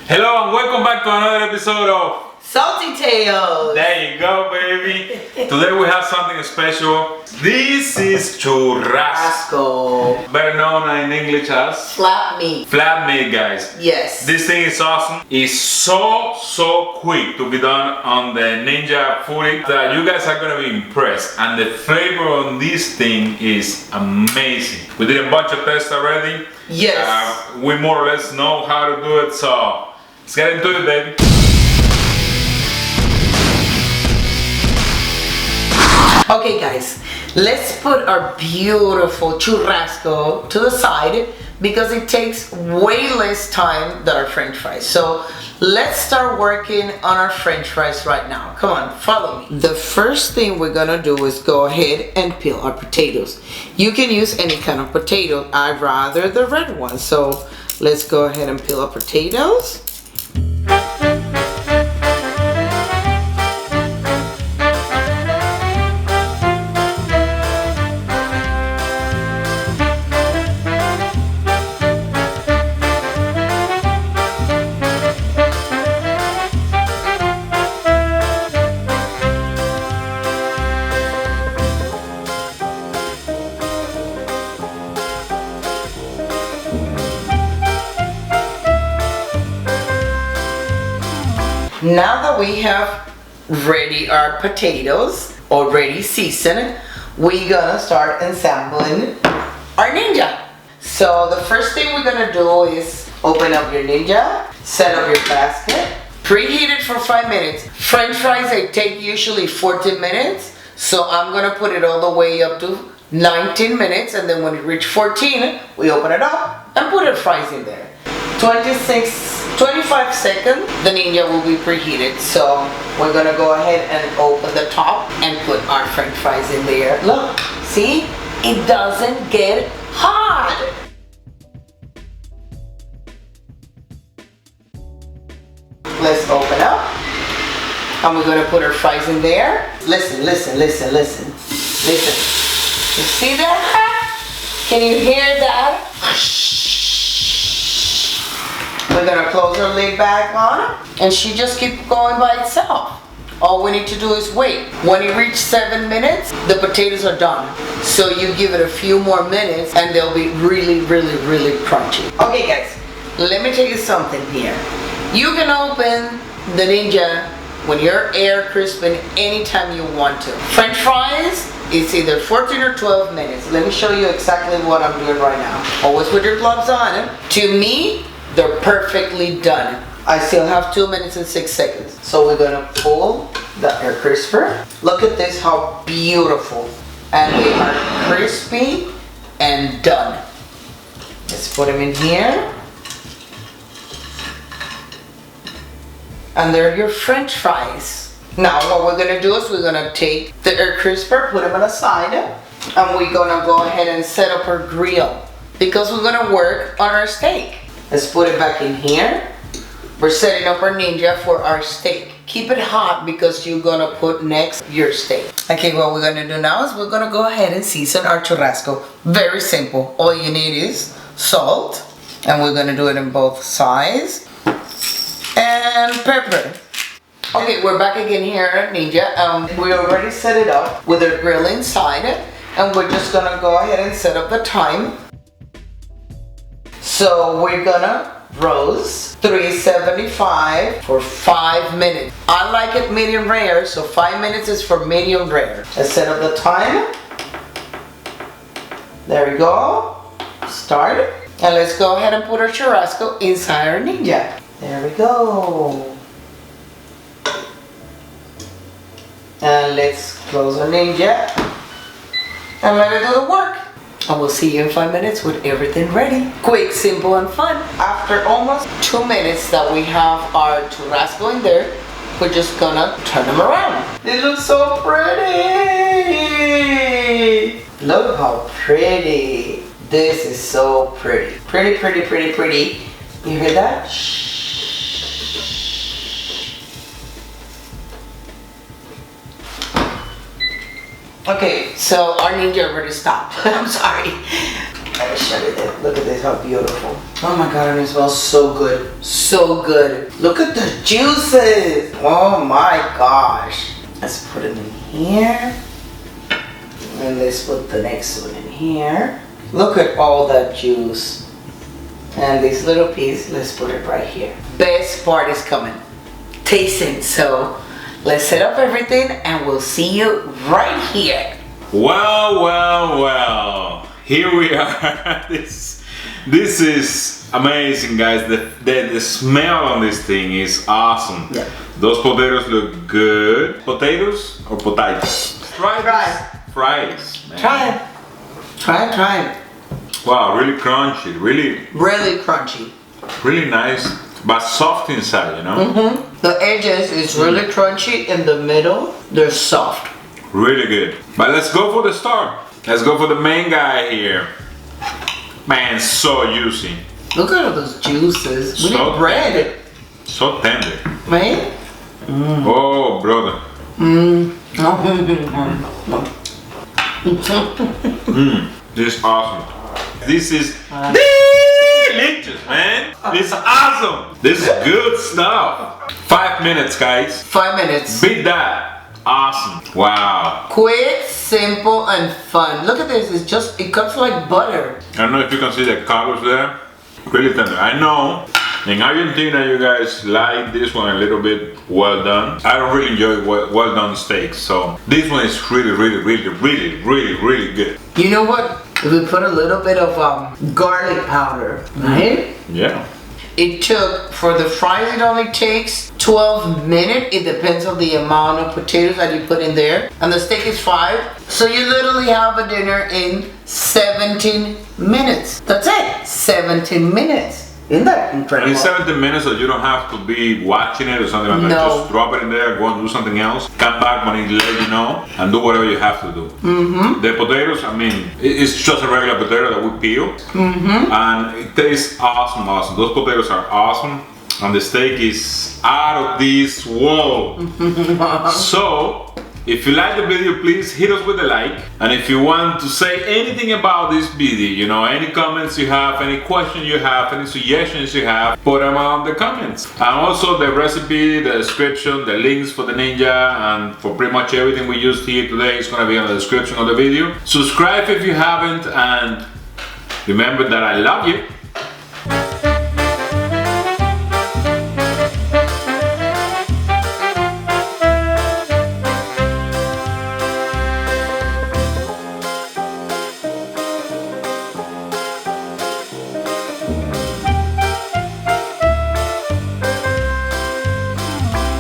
Hello and welcome back to another episode of Salty Tales. There you go, baby. Today we have something special. This is churrasco, better known in English as flat meat. Flat meat, guys. Yes. This thing is awesome. It's so quick to be done on the Ninja Foodi that you guys are gonna be impressed. And the flavor on this thing is amazing. We did a bunch of tests already. Yes. We more or less know how to do it, so let's get into it, baby. Okay guys, let's put our beautiful churrasco to the side because it takes way less time than our french fries. So let's start working on our french fries right now. Come on, follow me. The first thing we're gonna do is go ahead and peel our potatoes. You can use any kind of potato. I'd rather the red one. So let's go ahead and peel our potatoes. Now that we have ready our potatoes, already seasoned, we're gonna start assembling our Ninja. So the first thing we're gonna do is open up your Ninja, set up your basket, preheat it for 5 minutes. French fries, they take usually 14 minutes, so I'm gonna put it all the way up to 19 minutes, and then when it reaches 14, we open it up and put our fries in there. 25 seconds, the Ninja will be preheated. So we're gonna go ahead and open the top and put our french fries in there. Look, see? It doesn't get hot. Let's open up. And we're gonna put our fries in there. Listen. Listen. You see that? Can you hear that? We're gonna close our lid back on and she just keeps going by itself. All we need to do is wait. When it reaches 7 minutes, the potatoes are done. So you give it a few more minutes and they'll be really crunchy. Okay guys, let me tell you something here. You can open the Ninja when you're air crisping anytime you want to. French fries, it's either 14 or 12 minutes. Let me show you exactly what I'm doing right now. Always with your gloves on. To me, they're perfectly done. I still have 2 minutes and 6 seconds. So we're gonna pull the air crisper. Look at this, how beautiful. And they are crispy and done. Let's put them in here. And they're your French fries. Now what we're gonna do is we're gonna take the air crisper, put them on the side, and we're gonna go ahead and set up our grill because we're gonna work on our steak. Let's put it back in here. We're setting up our Ninja for our steak. Keep it hot because you're gonna put next your steak. Okay, what we're gonna do now is we're gonna go ahead and season our churrasco. Very simple. All you need is salt, and we're gonna do it in both sides, and pepper. Okay, we're back again here at Ninja. We already set it up with our grill inside, and we're just gonna go ahead and set up the time. So we're gonna roast 375 for 5 minutes. I like it medium rare, so 5 minutes is for medium rare. Let's set up the time. There we go. Start. And let's go ahead and put our churrasco inside our Ninja. There we go. And let's close our Ninja and let it do the work. And we'll see you in 5 minutes with everything ready. Quick, simple, and fun. After almost 2 minutes that we have our churrasco in there, we're just gonna turn them around. They look so pretty. Look how pretty. This is so pretty. Pretty. You hear that? Shh. Okay, so our Ninja already stopped. I'm sorry. Let me show you this. Look at this, how beautiful. Oh my God, and it smells so good. So good. Look at the juices. Oh my gosh. Let's put it in here. And let's put the next one in here. Look at all that juice. And this little piece, let's put it right here. Best part is coming. Tasting. So let's set up everything and we'll see you right here. Well. Here we are. This is amazing, guys. The smell on this thing is awesome. Yeah. Those potatoes look good. Potatoes or potatoes? Try. Fries. Man. Try it. Wow, really crunchy. Really crunchy. Really nice, but soft inside, you know? Mm-hmm. The edges is really crunchy. In the middle, they're soft. Really good. But let's go for the star. Let's go for the main guy here. Man, so juicy. Look at all those juices. We So need bread. tender. So tender. Right? Oh, brother. This is awesome. This is delicious, man. This is awesome. This is good stuff. 5 minutes, guys. 5 minutes. Beat that. Awesome. Wow. Quick, simple, and fun. Look at this. It cuts like butter. I don't know if you can see the colors there. Really tender. I know in Argentina you guys like this one a little bit well done. I don't really enjoy well done steaks, so this one is really good. You know what? We put a little bit of garlic powder, right? Yeah. It took, for the fries, it only takes 12 minutes. It depends on the amount of potatoes that you put in there. And the steak is 5. So you literally have a dinner in 17 minutes. That's it. 17 minutes. Isn't that incredible? And in 17 minutes, so you don't have to be watching it or something like that. No. Just drop it in there, go and do something else. Come back when it let you know and do whatever you have to do. The potatoes, I mean, it's just a regular potato that we peel. And it tastes awesome. Those potatoes are awesome. And the steak is out of this world. So, if you like the video, please hit us with a like. And if you want to say anything about this video, you know, any comments you have, any questions you have, any suggestions you have, put them on the comments. And also the recipe, the description, the links for the Ninja, and for pretty much everything we used here today is gonna be on the description of the video. Subscribe if you haven't, and remember that I love you.